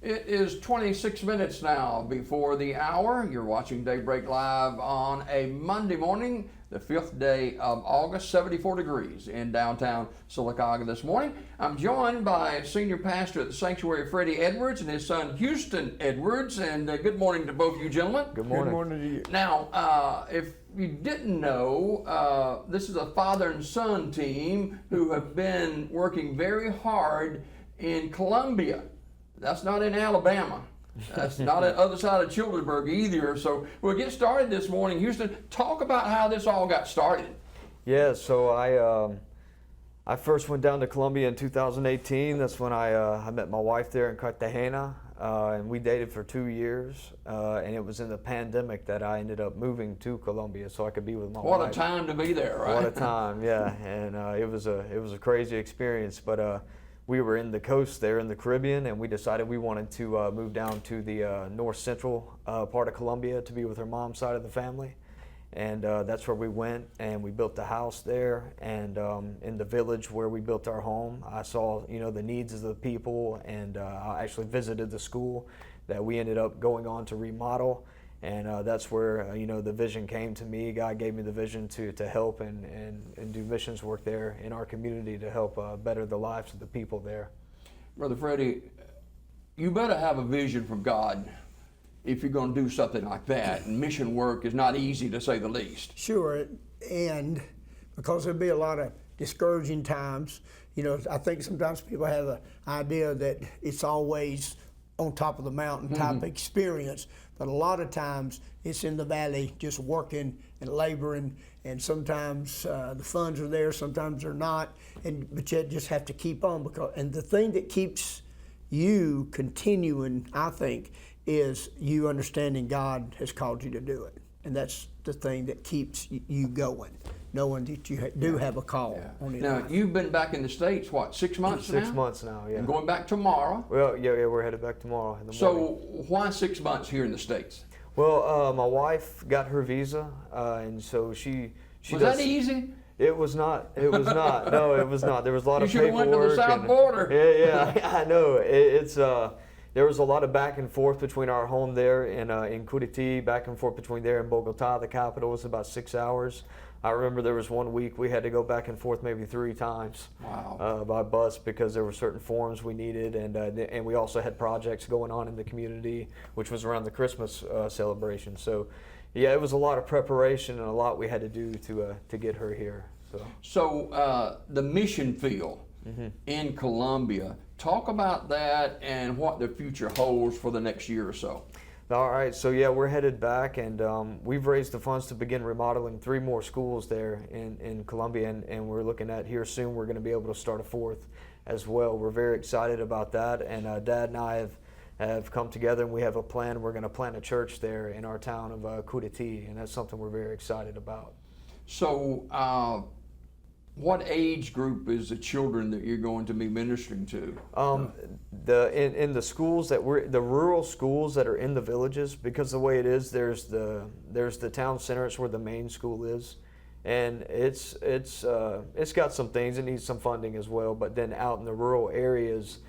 It is 26 minutes now before the hour. You're watching Daybreak Live on a Monday morning, the 5th day of August, 74 degrees in downtown Sylacauga this morning. I'm joined by Senior Pastor at the Sanctuary, Freddy Edwards, and his son, Houston Edwards. And good morning to both you gentlemen. Good morning. Good morning to you. Now, if you didn't know, this is a father and son team who have been working very hard in Columbia. That's not in Alabama. That's not at the other side of Childersburg either. So we'll get started this morning. Houston, talk about how this all got started. Yeah, so I first went down to Columbia in 2018. That's when I met my wife there in Cartagena, and we dated for 2 years. And it was in the pandemic that I ended up moving to Columbia so I could be with my wife. What a time to be there, right? What a time, yeah. And it was a crazy experience, but we were in the coast there in the Caribbean, and we decided we wanted to move down to the north central part of Columbia to be with her mom's side of the family. And that's where we went, and we built the house there. And in the village where we built our home, I saw, the needs of the people, and I actually visited the school that we ended up going on to remodel. And that's where, the vision came to me. God gave me the vision to help and do missions work there in our community to help better the lives of the people there. Brother Freddy, you better have a vision from God if you're going to do something like that. And mission work is not easy, to say the least. Sure, and because there'll be a lot of discouraging times. I think sometimes people have an idea that it's always on top of the mountain type experience, but a lot of times it's in the valley just working and laboring, and sometimes the funds are there, sometimes they're not, but you just have to keep on, and the thing that keeps you continuing, I think, is you understanding God has called you to do it, and that's the thing that keeps you going, knowing that you do have a call on your life. Now, you've been back in the States, what, 6 months now? 6 months now, yeah. And going back tomorrow. Well, yeah, we're headed back tomorrow in the morning. So why 6 months here in the States? Well, my wife got her visa, and so she Was that easy? It was not. It was not. No, it was not. There was a lot of paperwork. You should have went to the south border. Yeah, I know. There was a lot of back and forth between our home there in Curitiba, back and forth between there and Bogota, the capital. It was about 6 hours. I remember there was 1 week we had to go back and forth maybe 3 times. Wow. By bus, because there were certain forms we needed, and we also had projects going on in the community, which was around the Christmas celebration. So, yeah, it was a lot of preparation and a lot we had to do to get her here. So the mission field in Columbia, talk about that and what the future holds for the next year or so. All right, so yeah, we're headed back, and we've raised the funds to begin remodeling 3 more schools there in Columbia, and we're looking at here soon we're going to be able to start a 4th as well. We're very excited about that, and Dad and I have come together, and we have a plan. We're going to plant a church there in our town of Curitiba, and that's something we're very excited about. So what age group is the children that you're going to be ministering to? In the schools the rural schools that are in the villages, because the way it is, there's the town center. It's where the main school is, and it's got some things. It needs some funding as well. But then out in the rural areas,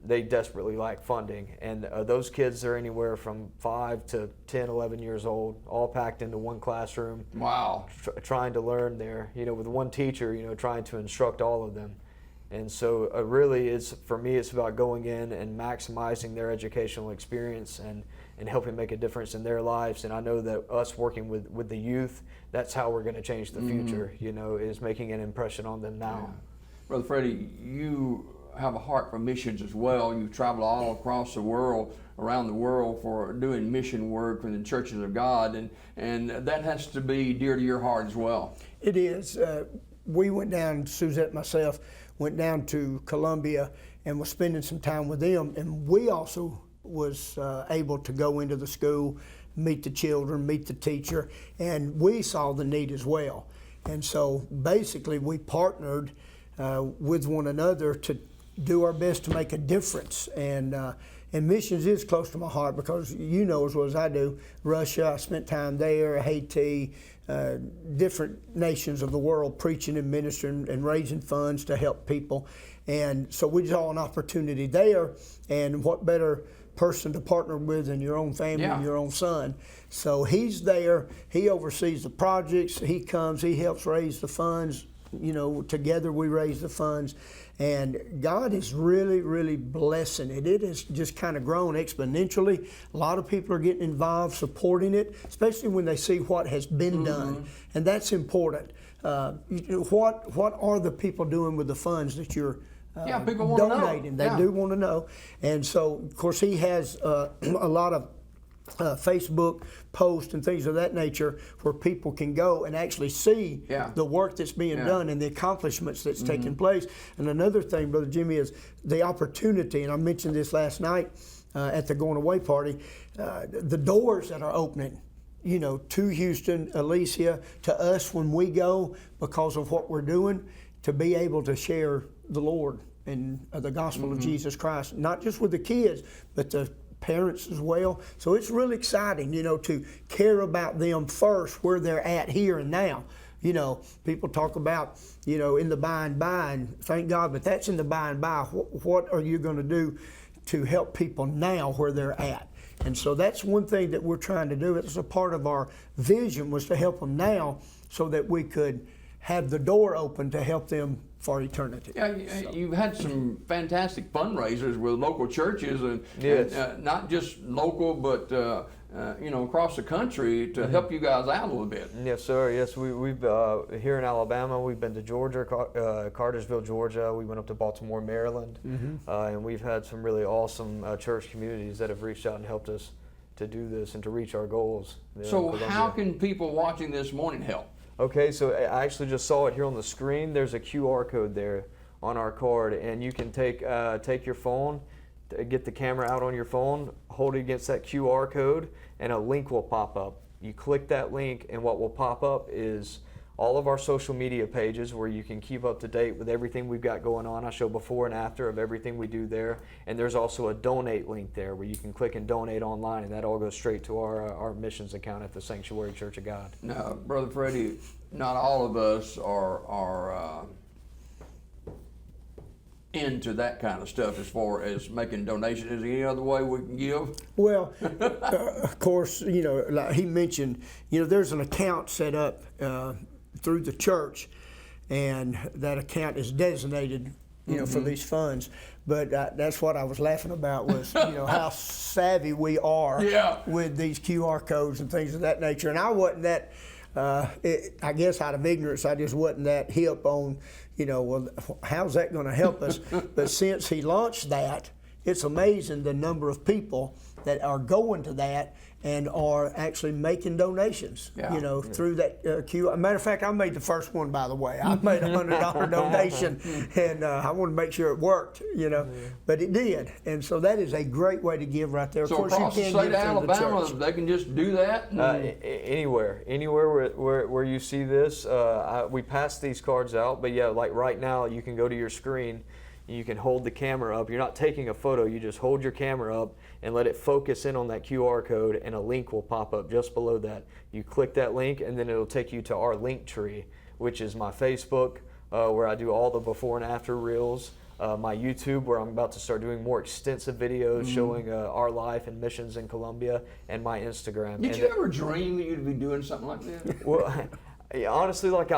they desperately lack funding, and those kids are anywhere from 5 to 10, 11 years old, all packed into one classroom. Wow. Trying to learn there, with one teacher, trying to instruct all of them. And so really, for me, it's about going in and maximizing their educational experience and helping make a difference in their lives. And I know that us working with the youth, that's how we're going to change the future, is making an impression on them now. Yeah. Brother Freddy, you have a heart for missions as well. You've traveled all across the world, around the world, for doing mission work in the churches of God, and that has to be dear to your heart as well. It is. We went down, Suzette and myself, went down to Columbia and was spending some time with them, and we also was able to go into the school, meet the children, meet the teacher, and we saw the need as well. And so basically we partnered with one another to do our best to make a difference. And missions is close to my heart because you know as well as I do, Russia, I spent time there, Haiti, different nations of the world preaching and ministering and raising funds to help people. And so we saw an opportunity there, and what better person to partner with than your own family and your own son. So he's there, he oversees the projects, he comes, he helps raise the funds, you know, together we raise the funds. And God is really, really blessing it. It has just kind of grown exponentially. A lot of people are getting involved, supporting it, especially when they see what has been done. And that's important. What are the people doing with the funds that you're people want donating? to know. They do want to know. And so, of course, he has a lot of Facebook posts and things of that nature where people can go and actually see the work that's being done and the accomplishments that's taking place. And another thing, Brother Jimmy, is the opportunity, and I mentioned this last night at the going away party, the doors that are opening, you know, to Houston, Alicia, to us when we go because of what we're doing, to be able to share the Lord and the gospel of Jesus Christ, not just with the kids, but the parents as well. So it's really exciting, you know, to care about them first, where they're at here and now. You know, people talk about, you know, in the by and by, and thank God, but that's in the by and by. What are you going to do to help people now where they're at? And so that's one thing that we're trying to do. It's a part of our vision, was to help them now so that we could have the door open to help them for eternity. Yeah, you've had some fantastic fundraisers with local churches, and not just local, but you know, across the country to help you guys out a little bit. Yes, sir. Yes, we've here in Alabama. We've been to Georgia, Cartersville, Georgia. We went up to Baltimore, Maryland, and we've had some really awesome church communities that have reached out and helped us to do this and to reach our goals. So, how can people watching this morning help? Okay, so I actually just saw it here on the screen. There's a QR code there on our card, and you can take your phone, get the camera out on your phone, hold it against that QR code, and a link will pop up. You click that link, and what will pop up is all of our social media pages where you can keep up to date with everything we've got going on. I show before and after of everything we do there. And there's also a donate link there where you can click and donate online, and that all goes straight to our missions account at the Sanctuary Church of God. Now, Brother Freddy, not all of us are into that kind of stuff as far as making donations. Is there any other way we can give? Well, of course, you know, like he mentioned, you know, there's an account set up through the church, and that account is designated, you know, for these funds. But that's what I was laughing about, was, you know, how savvy we are with these QR codes and things of that nature. And I wasn't that, I guess out of ignorance, I just wasn't that hip on, you know, well, how's that going to help us? But since he launched that, it's amazing the number of people that are going to that and are actually making donations, you know, through that QR. Matter of fact, I made the first one, by the way. I made a $100 donation, and I wanted to make sure it worked, you know, but it did. And so that is a great way to give right there. Of So course, across you the can state give of through the Alabama, church. they can just do that? Anywhere where you see this. We pass these cards out, but yeah, like right now, you can go to your screen. You can hold the camera up. You're not taking a photo. You just hold your camera up and let it focus in on that QR code, and a link will pop up just below that. You click that link, and then it'll take you to our link tree, which is my Facebook, where I do all the before and after reels, my YouTube, where I'm about to start doing more extensive videos showing our life and missions in Colombia, and my Instagram. Did you ever dream that you'd be doing something like that? Well, honestly, like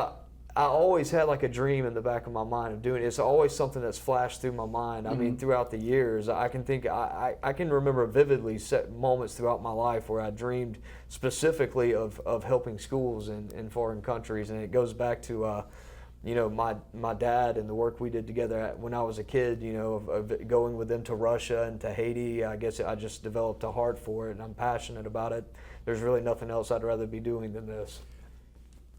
I always had like a dream in the back of my mind of doing it. It's always something that's flashed through my mind. I mean, throughout the years, I can remember vividly set moments throughout my life where I dreamed specifically of helping schools in foreign countries. And it goes back to, you know, my dad and the work we did together when I was a kid, you know, of going with them to Russia and to Haiti. I guess I just developed a heart for it, and I'm passionate about it. There's really nothing else I'd rather be doing than this.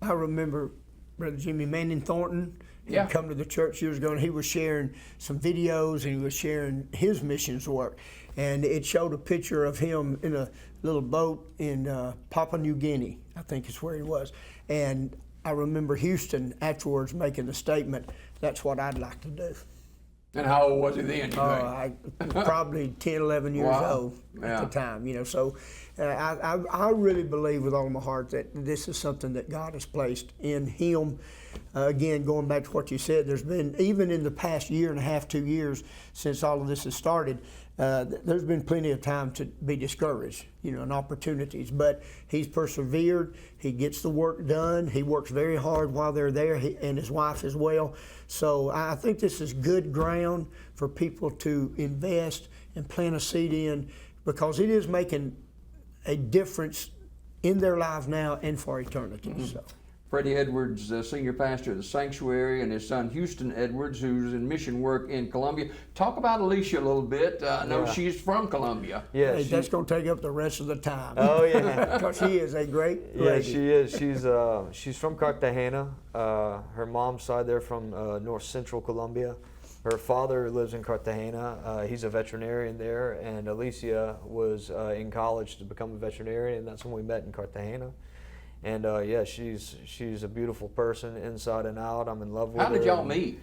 I remember Brother Jimmy Manning Thornton had come to the church years ago, and he was sharing some videos, and he was sharing his missions work. And it showed a picture of him in a little boat in Papua New Guinea, I think is where he was. And I remember Houston afterwards making the statement, that's what I'd like to do. And how old was he then, you think? Probably 10, 11 years Wow. old at Yeah. the time, you know. So I really believe with all of my heart that this is something that God has placed in him. Again, going back to what you said, there's been, even in the past year and a half, 2 years since all of this has started, there's been plenty of time to be discouraged, you know, and opportunities. But he's persevered. He gets the work done. He works very hard while they're there, and his wife as well. So I think this is good ground for people to invest and plant a seed in, because it is making a difference in their lives now and for eternity. So. Freddie Edwards, senior pastor of the Sanctuary, and his son Houston Edwards, who's in mission work in Columbia. Talk about Alicia a little bit. I know she's from Columbia. Yeah, Hey, that's going to take up the rest of the time. Oh yeah. Because she is a great Yeah, lady. she is. She's from Cartagena. Her mom's side, they're from north central Colombia. Her father lives in Cartagena. He's a veterinarian there, and Alicia was in college to become a veterinarian, and that's when we met in Cartagena. And yeah, she's a beautiful person inside and out. I'm in love with her. How did y'all meet?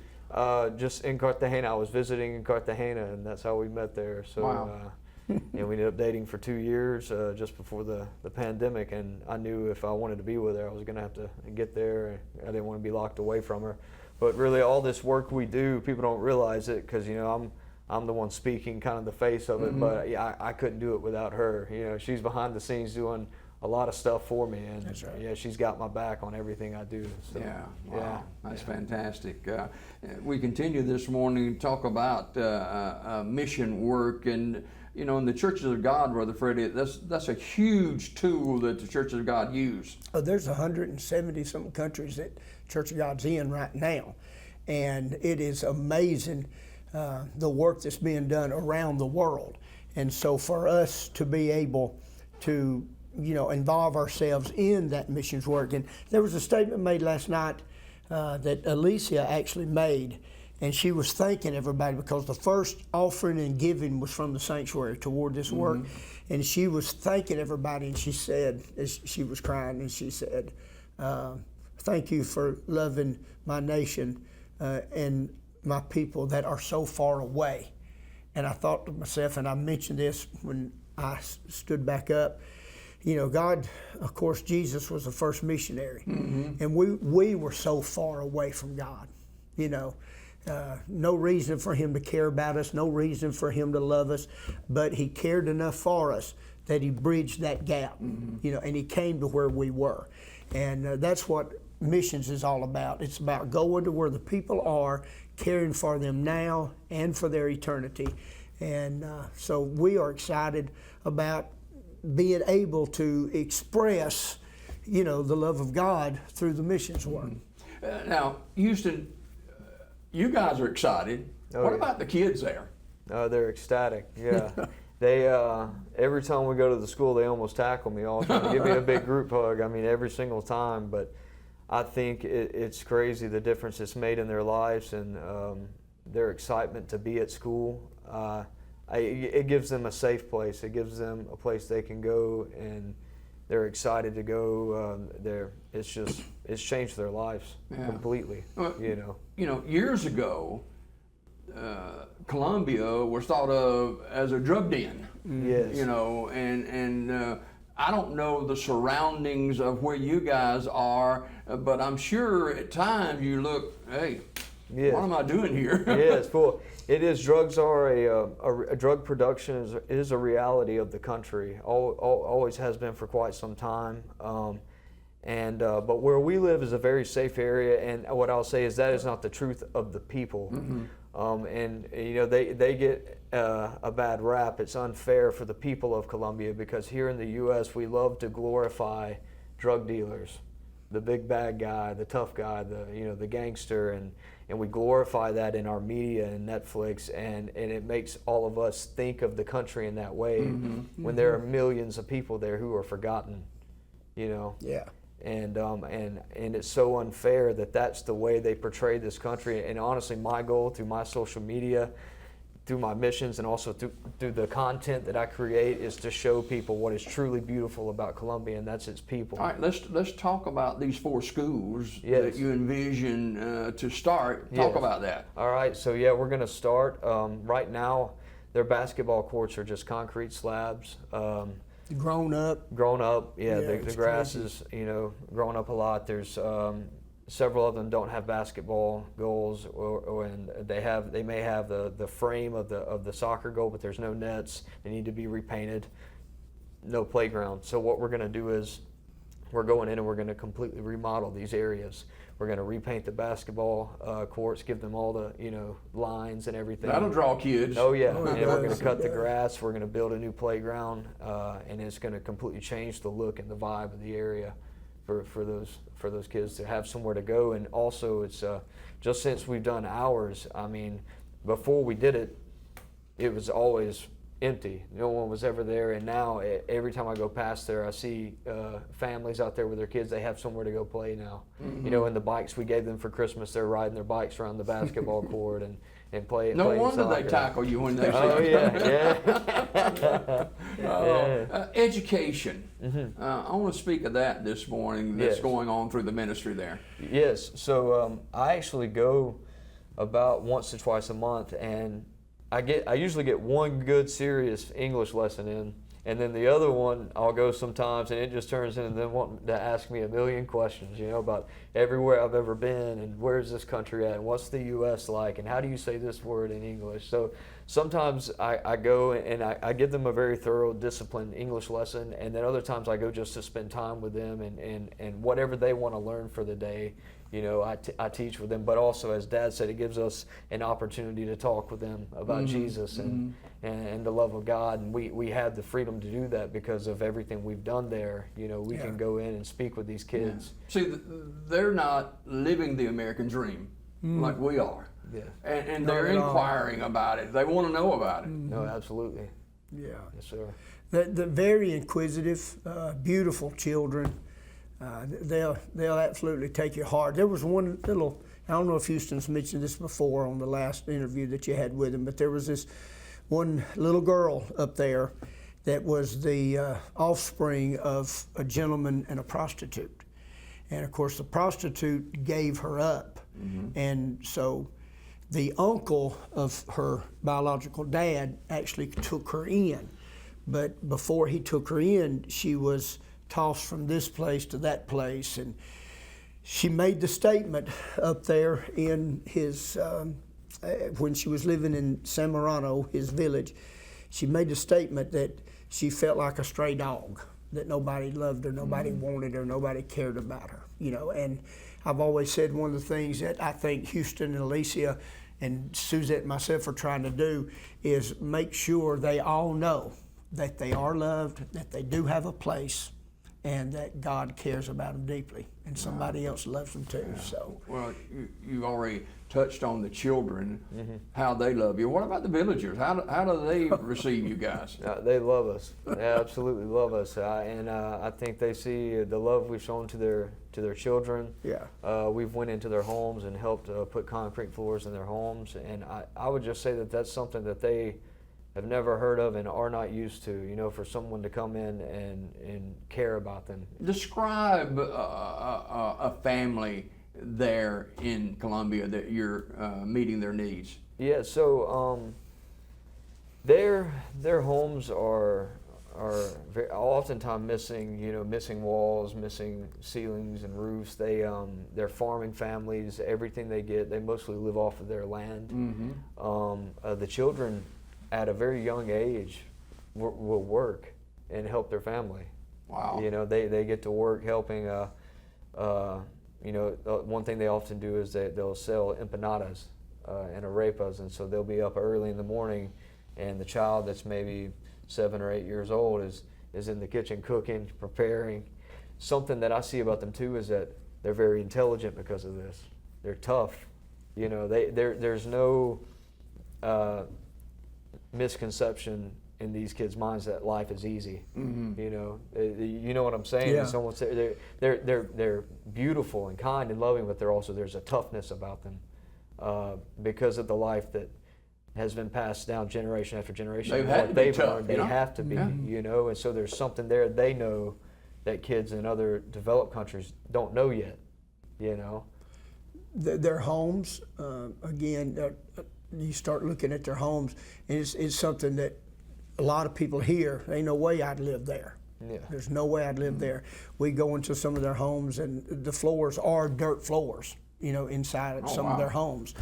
Just in Cartagena. I was visiting in Cartagena, and that's how we met there. So, Wow. And we ended up dating for 2 years just before the pandemic. And I knew if I wanted to be with her, I was going to have to get there. I didn't want to be locked away from her. But really, all this work we do, people don't realize it, because, you know, I'm the one speaking, kind of the face of it. But yeah, I couldn't do it without her. You know, she's behind the scenes doing a lot of stuff for me, and That's right. yeah, she's got my back on everything I do. So, Yeah, wow, yeah, that's fantastic. We continue this morning to talk about mission work, and you know, in the churches of God, Brother Freddie, that's a huge tool that the churches of God use. There's 170 something countries that Church of God's in right now, and it is amazing the work that's being done around the world. And so for us to be able to, you know, involve ourselves in that missions work. And there was a statement made last night that Alicia actually made, and she was thanking everybody because the first offering and giving was from the sanctuary toward this work. And she was thanking everybody, and she said, as she was crying, and she said, thank you for loving my nation and my people that are so far away. And I thought to myself, and I mentioned this when I stood back up, you know, God, of course, Jesus was the first missionary, and we were so far away from God, you know. No reason for him to care about us, no reason for him to love us, but he cared enough for us that he bridged that gap, you know, and he came to where we were. And that's what missions is all about. It's about going to where the people are, caring for them now and for their eternity. And so we are excited about being able to express, you know, the love of God through the missions work. Now, Houston, you guys are excited. Oh, What yeah. about the kids there? they're ecstatic. Yeah, they every time we go to the school, they almost tackle me, all trying to give me a big group hug. I mean, every single time. But I think it's crazy the difference it's made in their lives and their excitement to be at school. It gives them a safe place. It gives them a place they can go, and they're excited to go. It's changed their lives completely. You know, years ago, Columbia was thought of as a drug den. Yes. You know, and I don't know the surroundings of where you guys are, but I'm sure at times you look, hey, Yes. what am I doing here? Yes, well, it is. Drugs are a drug production is a reality of the country. Always has been for quite some time. But where we live is a very safe area, and what I'll say is that is not the truth of the people. And you know, they get a bad rap. It's unfair for the people of Colombia, because here in the U.S. we love to glorify drug dealers, the big bad guy, the tough guy, the gangster, and we glorify that in our media and Netflix, and it makes all of us think of the country in that way when there are millions of people there who are forgotten, you know. Yeah. And it's so unfair that that's the way they portray this country. And honestly, my goal through my social media through my missions and also through the content that I create is to show people what is truly beautiful about Colombia, and that's its people. All right, let's talk about these 4 schools Yes. that you envision to start. Talk Yes. about that. All right, so yeah, we're going to start. Right now, their basketball courts are just concrete slabs. Grown up. Grown up, yeah, the it's grass crazy. is, grown up a lot. There's several of them don't have basketball goals, and they may have the frame of the soccer goal, but there's no nets. They need to be repainted. No playground. So what we're going to do is we're going in and we're going to completely remodel these areas. We're going to repaint the basketball courts, give them all the lines and everything. That'll draw kids. Oh yeah, Oh, it and we're going does, to cut it the does. grass. We're going to build a new playground, and it's going to completely change the look and the vibe of the area for those kids to have somewhere to go. And also, it's just since we've done ours. I mean, before we did it, it was always empty. No one was ever there, and now every time I go past there, I see families out there with their kids. They have somewhere to go play now. And the bikes we gave them for Christmas, they're riding their bikes around the basketball court and playing. No wonder soccer. they tackle you when they see Oh you. yeah. Education. I want to speak of that this morning. That's Yes. going on through the ministry there. Yes. So I actually go about once or twice a month, and I usually get one good serious English lesson in, and then the other one I'll go sometimes, and it just turns into them wanting to ask me a million questions, about everywhere I've ever been, and where's this country at, and what's the U.S. like, and how do you say this word in English. So sometimes I go and I give them a very thorough, disciplined English lesson, and then other times I go just to spend time with them and whatever they want to learn for the day. I teach with them, but also, as Dad said, it gives us an opportunity to talk with them about Jesus and the love of God, and we have the freedom to do that because of everything we've done there. We can go in and speak with these kids. See, they're not living the American dream like we are. Yeah. And Not they're at all. inquiring about it. They want to know about it. No, absolutely. Yeah. Yes, sir. The very inquisitive, beautiful children. They'll absolutely take your heart. There was one little, I don't know if Houston's mentioned this before on the last interview that you had with him, but there was this one little girl up there that was the offspring of a gentleman and a prostitute. And of course the prostitute gave her up. And so the uncle of her biological dad actually took her in. But before he took her in, she was tossed from this place to that place, and she made the statement up there in his when she was living in San Marano, his village. She made the statement that she felt like a stray dog, that nobody loved her, nobody wanted her, nobody cared about her. And I've always said one of the things that I think Houston and Alicia and Suzette and myself are trying to do is make sure they all know that they are loved, that they do have a place, and that God cares about them deeply, and somebody else loves them too. So, Well, you already touched on the children, how they love you. What about the villagers? How do they receive you guys? They love us. They absolutely love us, and I think they see the love we've shown to their children. yeah. We've went into their homes and helped put concrete floors in their homes, and I would just say that that's something that they have never heard of and are not used to. For someone to come in and care about them. Describe a family there in Colombia that you're meeting their needs. Yeah, so their homes are oftentimes missing, missing walls, missing ceilings and roofs. They're farming families. Everything they get, they mostly live off of their land. The children, at a very young age, will work and help their family. Wow. They get to work helping. One thing they often do is they'll sell empanadas and arepas, and so they'll be up early in the morning, and the child that's maybe 7 or 8 years old is in the kitchen cooking, preparing. Something that I see about them too is that they're very intelligent because of this. They're tough. There's no misconception in these kids' minds that life is easy. You know what I'm saying? Yeah. And someone say they're beautiful and kind and loving, but there's a toughness about them because of the life that has been passed down generation after generation. They've And had what to be they've tough, learned, you they know? have to be, Yeah. you know. And so there's something there they know that kids in other developed countries don't know yet, you know. Their homes, again, you start looking at their homes, and it's something that a lot of people here, there ain't no way I'd live there. Yeah. There's no way I'd live there. We go into some of their homes, and the floors are dirt floors, you know, inside of some of their homes.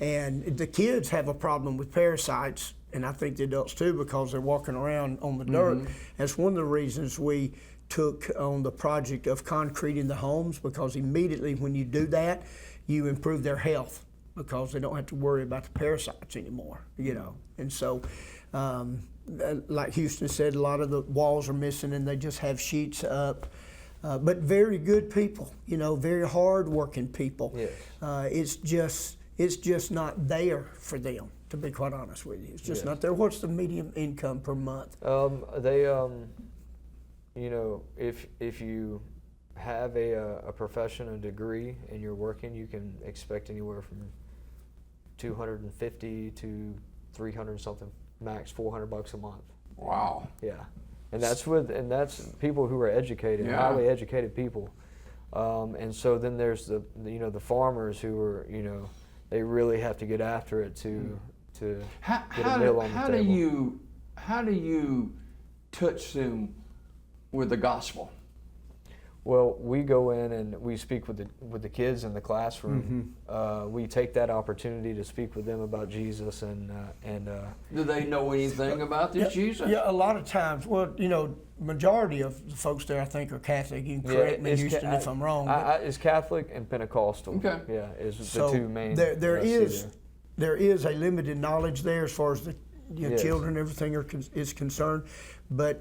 And the kids have a problem with parasites, and I think the adults too, because they're walking around on the dirt. That's one of the reasons we took on the project of concreting the homes, because immediately when you do that, you improve their health, because they don't have to worry about the parasites anymore, you know. And so, like Houston said, a lot of the walls are missing and they just have sheets up. But very good people, you know, very hard-working people. Yes. It's just not there for them, to be quite honest with you. It's just not there. What's the median income per month? You know, if you have a profession, a degree, and you're working, you can expect anywhere from $250 to $300 something, max $400 a month. Wow. Yeah, and that's people who are educated, highly educated people. And so then there's the farmers who are, you know, they really have to get after it to get a meal on the table. How do you touch them with the gospel? Well, we go in and we speak with the kids in the classroom. We take that opportunity to speak with them about Jesus and Do they know anything about this Jesus? Yeah, a lot of times. Well, you know, majority of the folks there, I think, are Catholic. You can correct me, Houston, if I'm wrong. It's Catholic and Pentecostal. Okay. Yeah, is So the two main. there is a limited knowledge there as far as the children and everything is concerned. But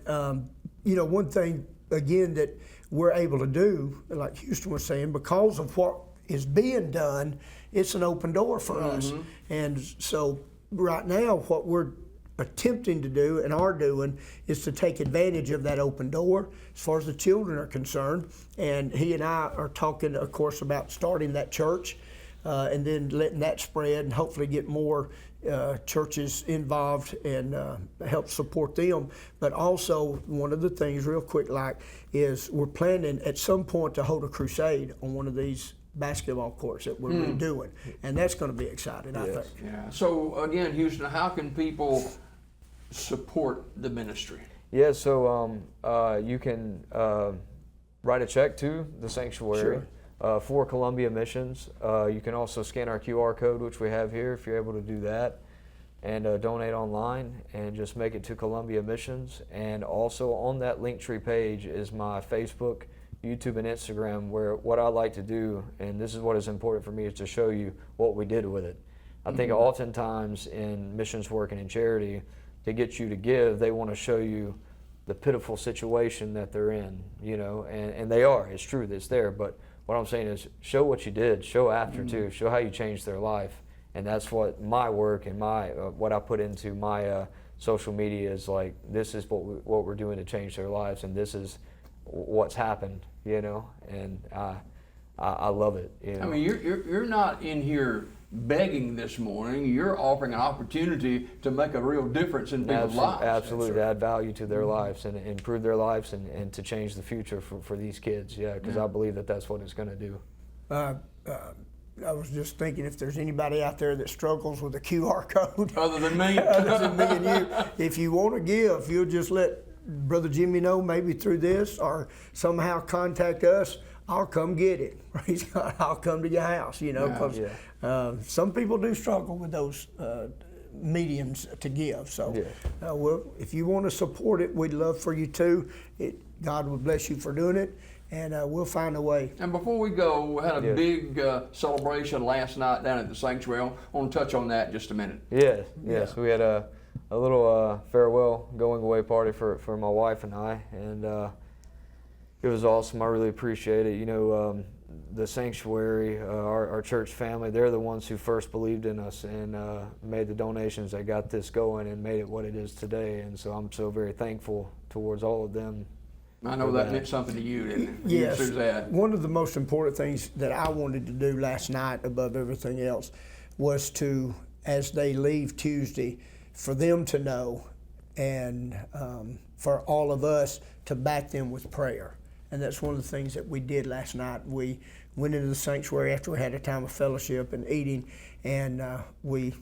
you know, one thing again that we're able to do, like Houston was saying, because of what is being done, it's an open door for us. And so right now, what we're attempting to do and are doing is to take advantage of that open door as far as the children are concerned. And he and I are talking, of course, about starting that church and then letting that spread and hopefully get more churches involved and help support them. But also, one of the things, real quick, is we're planning at some point to hold a crusade on one of these basketball courts that we're redoing, and that's going to be exciting, I think. Yeah. So again, Houston, how can people support the ministry? Yeah, so you can write a check to the sanctuary. For Columbia Missions. You can also scan our QR code, which we have here, if you're able to do that, and donate online and just make it to Columbia Missions. And also on that Linktree page is my Facebook, YouTube, and Instagram, where what I like to do, and this is what is important for me, is to show you what we did with it. I think oftentimes in missions work and in charity, to get you to give, they want to show you the pitiful situation that they're in, you know, and they are. It's true, it's there, but what I'm saying is show what you did, show after too, show how you changed their life. And that's what my work and my what I put into my social media is like, this is what we're doing to change their lives, and this is what's happened, you know, and I love it. You know? I mean, you're not in here begging this morning. You're offering an opportunity to make a real difference in people's lives. Absolutely, to add value to their lives and improve their lives and to change the future for these kids. Yeah, because I believe that that's what it's going to do. I was just thinking, if there's anybody out there that struggles with a QR code, Other than me. other than me and you, if you want to give, you'll just let Brother Jimmy know, maybe through this, or somehow contact us. I'll come get it. Praise God. I'll come to your house, you know, because some people do struggle with those mediums to give. So, well, if you want to support it, we'd love for you to. God will bless you for doing it, and we'll find a way. And before we go, we had a big celebration last night down at the sanctuary. I want to touch on that just a minute. Yes. We had a little farewell going away party for my wife and I, and it was awesome. I really appreciate it. You know, the sanctuary, our church family, they're the ones who first believed in us and made the donations that got this going and made it what it is today. And so I'm so very thankful towards all of them. I know that meant something to you, didn't it? Yes. Suzanne. One of the most important things that I wanted to do last night above everything else was to as they leave Tuesday, for them to know, and for all of us to back them with prayer. And that's one of the things that we did last night. We went into the sanctuary after we had a time of fellowship and eating, and we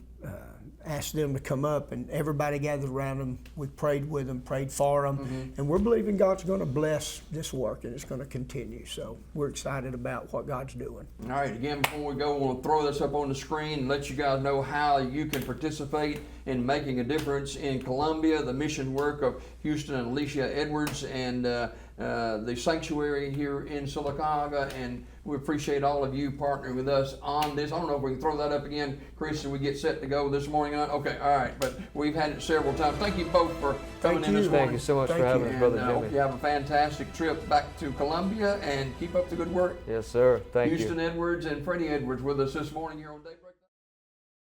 asked them to come up, and everybody gathered around them. We prayed with them, prayed for them, and we're believing God's going to bless this work, and it's going to continue. So we're excited about what God's doing. All right, again, before we go, I want to throw this up on the screen and let you guys know how you can participate in making a difference in Columbia, the mission work of Houston and Alicia Edwards, and the sanctuary here in Sylacauga, and we appreciate all of you partnering with us on this. I don't know if we can throw that up again, Chris, and we get set to go this morning. Okay, all right, but we've had it several times. Thank you both for coming in this morning. Thank you so much for having us, Brother Jimmy. I hope you have a fantastic trip back to Columbia, and keep up the good work. Yes, sir. Thank you. Houston Edwards and Freddy Edwards with us this morning here on Daybreak.